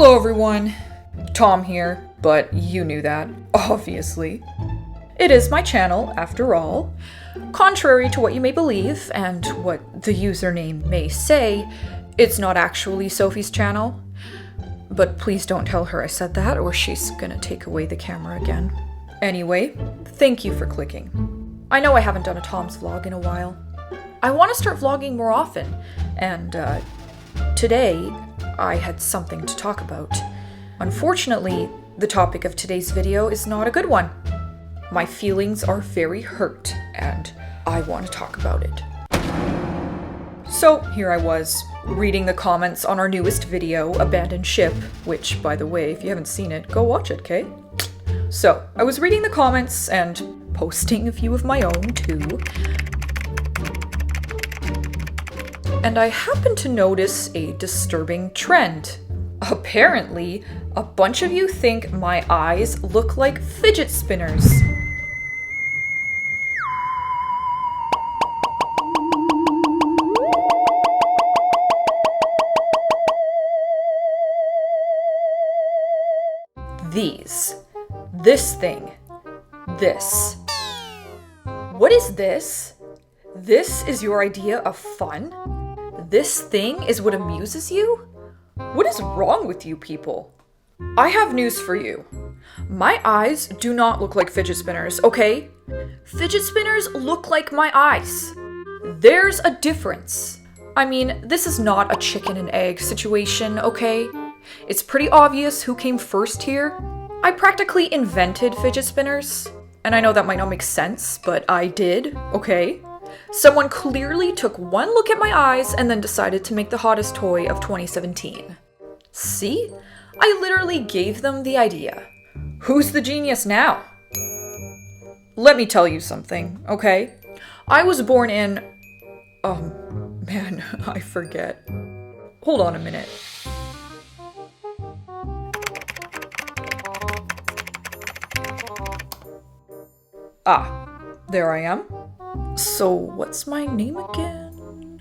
Hello everyone, Tom here, but you knew that, obviously. It is my channel, after all. Contrary to what you may believe, and what the username may say, it's not actually Sophie's channel. But please don't tell her I said that, or she's gonna take away the camera again. Anyway, thank you for clicking. I know I haven't done a Tom's vlog in a while. I want to start vlogging more often, and today I had something to talk about. Unfortunately, the topic of today's video is not a good one. My feelings are very hurt, and I want to talk about it. So here I was, reading the comments on our newest video, Abandoned Ship, which, by the way, if you haven't seen it, go watch it, okay? So, I was reading the comments and posting a few of my own, too. And I happened to notice a disturbing trend. Apparently, a bunch of you think my eyes look like fidget spinners. This thing. This. What is this? This is your idea of fun? This thing is what amuses you? What is wrong with you people? I have news for you. My eyes do not look like fidget spinners, okay? Fidget spinners look like my eyes. There's a difference. I mean, this is not a chicken and egg situation, okay? It's pretty obvious who came first here. I practically invented fidget spinners. And I know that might not make sense, but I did, okay? Someone clearly took one look at my eyes and then decided to make the hottest toy of 2017. See? I literally gave them the idea. Who's the genius now? Let me tell you something, okay? I was born in... man, I forget. Hold on a minute. Ah, there I am. So, what's my name again?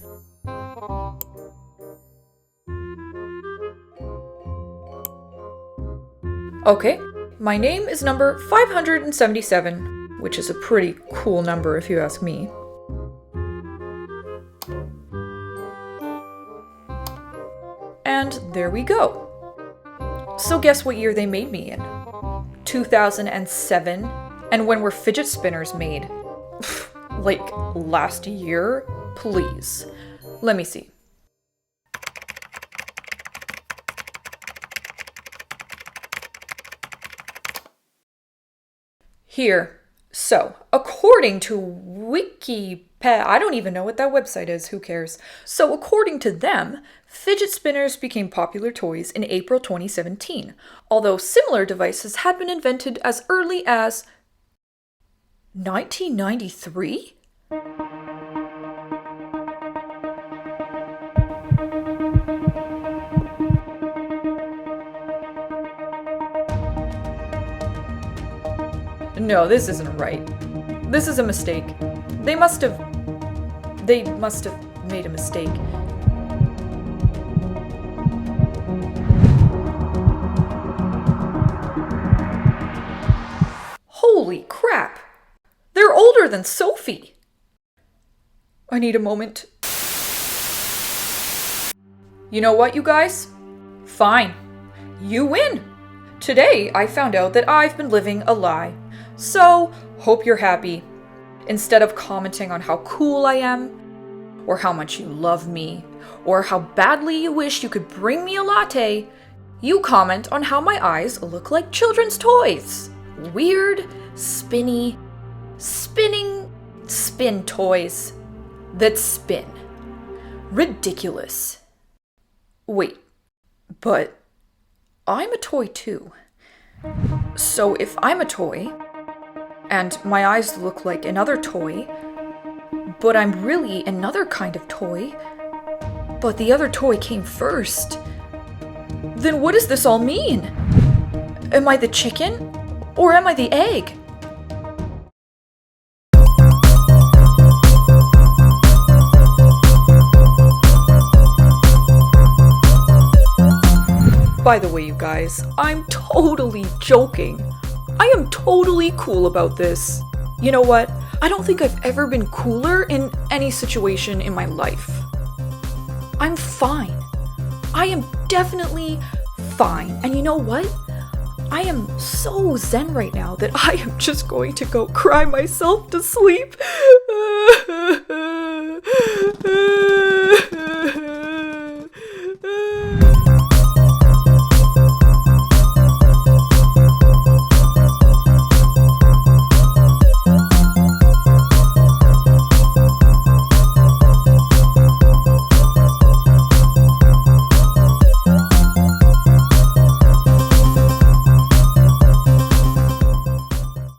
Okay, my name is number 577, which is a pretty cool number if you ask me. And there we go. So guess what year they made me in? 2007, and when were fidget spinners made? Like, last year? Please. Let me see. Here. So, according to I don't even know what that website is, who cares? So, according to them, fidget spinners became popular toys in April 2017, although similar devices had been invented as early as 1993? No, this isn't right. This is a mistake. They must have made a mistake. Holy crap! They're older than Sophie! I need a moment. You know what, you guys? Fine. You win! Today, I found out that I've been living a lie. So, hope you're happy. Instead of commenting on how cool I am, or how much you love me, or how badly you wish you could bring me a latte, you comment on how my eyes look like children's toys. Weird, spin toys that spin. Ridiculous. Wait, but I'm a toy too. So if I'm a toy, and my eyes look like another toy, but I'm really another kind of toy, but the other toy came first, then what does this all mean? Am I the chicken, or am I the egg? By the way, you guys, I'm totally joking. I am totally cool about this. You know what? I don't think I've ever been cooler in any situation in my life. I'm fine. I am definitely fine. And you know what? I am so zen right now that I am just going to go cry myself to sleep.